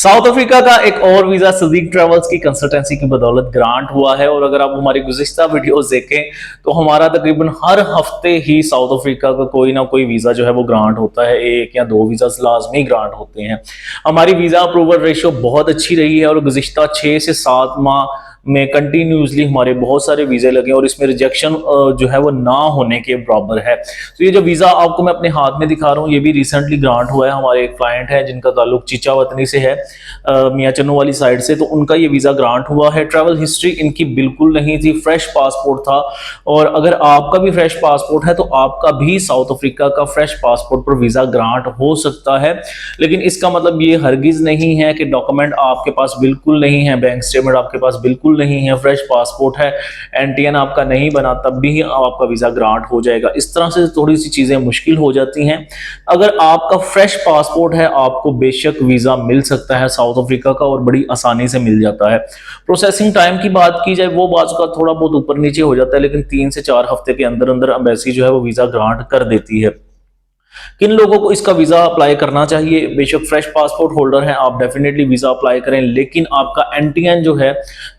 South Africa का एक और वीजा सदीक ट्रेवल्स की कंसल्टेंसी की बदौलत ग्रांट हुआ है। और अगर आप हमारी गुज़िश्ता वीडियोस देखें तो हमारा तकरीबन हर हफ्ते ही साउथ अफ्रीका का कोई ना कोई वीज़ा जो है वो ग्रांट होता है। एक या दो वीज़ा लाजमी ग्रांट होते हैं। हमारी वीज़ा अप्रूवल रेशियो बहुत अच्छी रही है और गुज़िश्ता 6 से 7 माह में कंटिन्यूसली हमारे बहुत सारे वीज़े लगे और इसमें रिजेक्शन जो है वो ना होने के बराबर है। तो ये जो वीज़ा आपको मैं अपने हाथ में दिखा रहा हूँ, ये भी रिसेंटली ग्रांट हुआ है। हमारे एक क्लाइंट है जिनका ताल्लुक चीचा वतनी से है, मियाँ चन्नू वाली साइड से, तो उनका ये वीज़ा ग्रांट हुआ है। ट्रैवल हिस्ट्री इनकी बिल्कुल नहीं थी, फ्रेश पासपोर्ट था। और अगर आपका भी फ्रेश पासपोर्ट है तो आपका भी साउथ अफ्रीका का फ्रेश पासपोर्ट पर वीज़ा ग्रांट हो सकता है। लेकिन इसका मतलब ये हरगिज़ नहीं है कि डॉक्यूमेंट आपके पास बिल्कुल नहीं है, बैंक स्टेटमेंट आपके पास बिल्कुल नहीं है, फ्रेश पासपोर्ट है, एनटीएन आपका नहीं बना, तब भी आपका वीज़ा ग्रांट हो जाएगा। इस तरह से थोड़ी सी चीज़ें मुश्किल हो जाती हैं। अगर आपका फ्रेश पासपोर्ट है आपको बेशक वीज़ा मिल सकता है साउथ अफ्रीका का, और बड़ी आसानी से मिल जाता है। प्रोसेसिंग टाइम की बात की जाए वो बात का थोड़ा बहुत ऊपर नीचे हो जाता है, लेकिन 3 से 4 हफ्ते के अंदर अंदर एम्बेसी जो है वो वीज़ा ग्रांट कर देती है। किन लोगों को इसका वीज़ा अप्लाई करना चाहिए? बेशक फ्रेश पासपोर्ट होल्डर हैं आप डेफिनेटली वीज़ा अप्लाई करें, लेकिन आपका एनटीएन जो है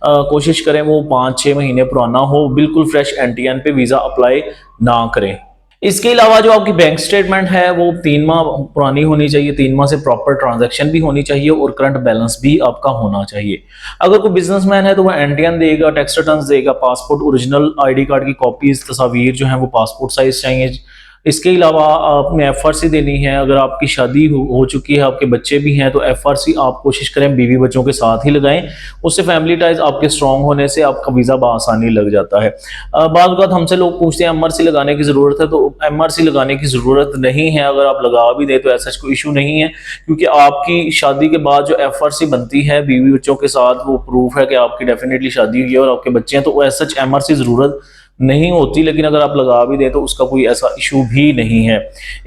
कोशिश करें वो 5-6 महीने पुराना हो। बिल्कुल फ्रेश एनटीएन पे वीज़ा अप्लाई ना करें। इसके अलावा जो आपकी बैंक स्टेटमेंट है वो 3 माह पुरानी होनी चाहिए, 3 माह से प्रॉपर ट्रांजैक्शन भी होनी चाहिए और करंट बैलेंस भी आपका होना चाहिए। अगर कोई बिजनेसमैन है तो वह एनटीएन देगा, टैक्स रिटर्न्स देगा, पासपोर्ट ओरिजिनल आईडी कार्ड की कॉपीज, तस्वीर जो है वो पासपोर्ट साइज चाहिए। इसके अलावा आपने एफआरसी देनी है। अगर आपकी शादी हो चुकी है, आपके बच्चे भी हैं, तो एफआरसी आप कोशिश करें बीवी बच्चों के साथ ही लगाएं। उससे फैमिली टाइज आपके स्ट्रांग होने से आपका वीज़ा बासानी लग जाता है। बाद बात हमसे लोग पूछते हैं एमआरसी लगाने की ज़रूरत है, तो एमआरसी लगाने की ज़रूरत नहीं है। अगर आप लगा भी दें तो ऐसा कोई इशू नहीं है, क्योंकि आपकी शादी के बाद जो एफआरसी बनती है बीवी बच्चों के साथ, वो प्रूफ है कि आपकी डेफिनेटली शादी हुई है और आपके बच्चे हैं, तो ऐसा एमआरसी ज़रूरत नहीं होती। लेकिन अगर आप लगा भी दें तो उसका कोई ऐसा इशू भी नहीं है।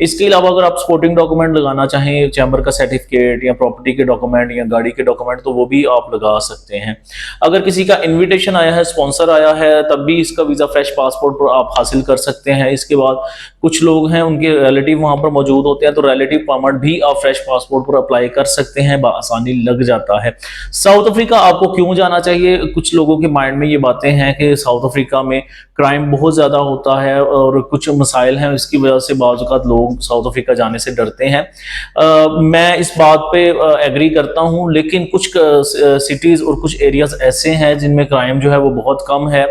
इसके अलावा अगर आप सपोर्टिंग डॉक्यूमेंट लगाना चाहें, चैम्बर का सर्टिफिकेट या प्रॉपर्टी के डॉक्यूमेंट या गाड़ी के डॉक्यूमेंट, तो वो भी आप लगा सकते हैं। अगर किसी का इन्विटेशन आया है, स्पॉन्सर आया है, तब भी इसका वीज़ा फ्रेश पासपोर्ट पर आप हासिल कर सकते हैं। इसके बाद कुछ लोग हैं उनके रिलेटिव वहाँ पर मौजूद होते हैं, तो रिलेटिव परमिट भी आप फ्रेश पासपोर्ट पर अप्लाई कर सकते हैं, आसानी लग जाता है। साउथ अफ्रीका आपको क्यों जाना चाहिए? कुछ लोगों के माइंड में ये बातें हैं कि साउथ अफ्रीका में क्राइम बहुत ज़्यादा होता है और कुछ मसाइल हैं, इसकी वजह से बाज़ औक़ात लोग साउथ अफ्रीका जाने से डरते हैं। मैं इस बात पे एग्री करता हूँ, लेकिन कुछ सिटीज़ और कुछ एरियाज़ ऐसे हैं जिनमें क्राइम जो है वो बहुत कम है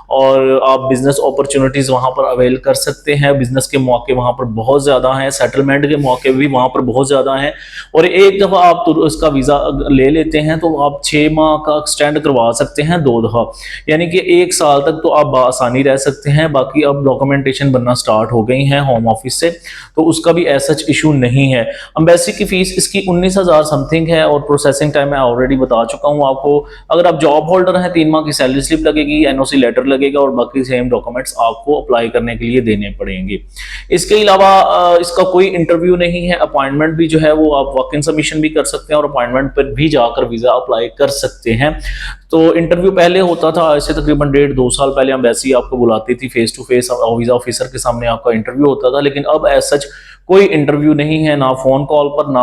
और आप बिज़नेस अपॉर्चुनिटीज़ वहाँ पर अवेल कर सकते हैं। बिज़नेस के मौके वहाँ पर बहुत ज़्यादा हैं, सेटलमेंट के मौके भी वहाँ पर बहुत ज़्यादा हैं। और एक दफ़ा आप इसका वीज़ा ले लेते हैं तो आप 6 माह का एक्सटेंड करवा सकते हैं 2 दफ़ा, यानी कि 1 साल तक तो आप आसानी रह सकते हैं। बाकी अब डॉक्यूमेंटेशन बनना स्टार्ट हो गई हैं होम ऑफिस से, तो उसका भी ऐसा इशू नहीं है। एम्बेसी की फ़ीस इसकी 19,000 समथिंग है और प्रोसेसिंग टाइम मैं ऑलरेडी बता चुका हूँ आपको। अगर आप जॉब होल्डर हैं, 3 माह की सैलरी स्लिप लगेगी, एनओसी लेटर लगेगा और बाकी सेम डॉक्यूमेंट्स आपको अप्लाई करने के लिए देने पड़ेंगे। इसके अलावा इसका कोई इंटरव्यू नहीं है। अपॉइंटमेंट भी जो है वो आप वॉक इन सबमिशन भी कर सकते हैं और अपॉइंटमेंट पर भी जाकर वीज़ा अप्लाई कर सकते हैं। तो इंटरव्यू पहले होता था, ऐसे तकरीबन 1.5-2 साल पहले एम्बेसी आपको बुलाती थी, face to face visa officer के सामने आपका इंटरव्यू होता था। लेकिन अब एज सच कोई इंटरव्यू नहीं है, ना फ़ोन कॉल पर ना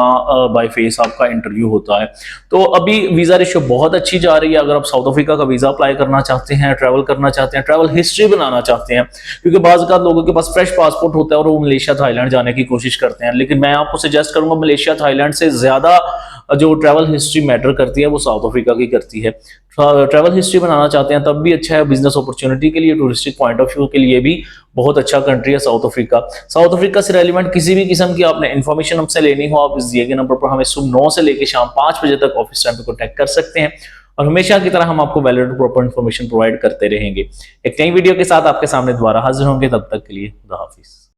बाय फेस आपका इंटरव्यू होता है। तो अभी वीज़ा रेशियो बहुत अच्छी जा रही है। अगर आप साउथ अफ्रीका का वीज़ा अप्लाई करना चाहते हैं, ट्रैवल करना चाहते हैं, ट्रैवल हिस्ट्री बनाना चाहते हैं, क्योंकि बाज़ लोगों के पास फ्रेश पासपोर्ट होता है और वो मलेशिया थाईलैंड जाने की कोशिश करते हैं, लेकिन मैं आपको सजेस्ट करूंगा मलेशिया थाईलैंड से ज़्यादा जो ट्रैवल हिस्ट्री मैटर करती है वो साउथ अफ्रीका की करती है। ट्रैवल हिस्ट्री बनाना चाहते हैं तब भी अच्छा है, बिजनेस अपॉर्चुनिटी के लिए, टूरिस्टिक पॉइंट ऑफ व्यू के लिए भी बहुत अच्छा कंट्री है साउथ अफ्रीका। साउथ अफ्रीका से रेलिवेंट किसी भी किस्म की आपने इन्फॉर्मेशन हमसे लेनी हो, आप इस दिए गए नंबर पर हमें सुबह 9 से लेकर शाम 5 बजे तक ऑफिस टाइम पे कॉन्टैक्ट कर सकते हैं और हमेशा की तरह हम आपको वैलिड प्रॉपर इन्फॉर्मेशन प्रोवाइड करते रहेंगे। एक नई वीडियो के साथ आपके सामने दोबारा हाजिर होंगे, तब तक के लिए खुदा हाफिज।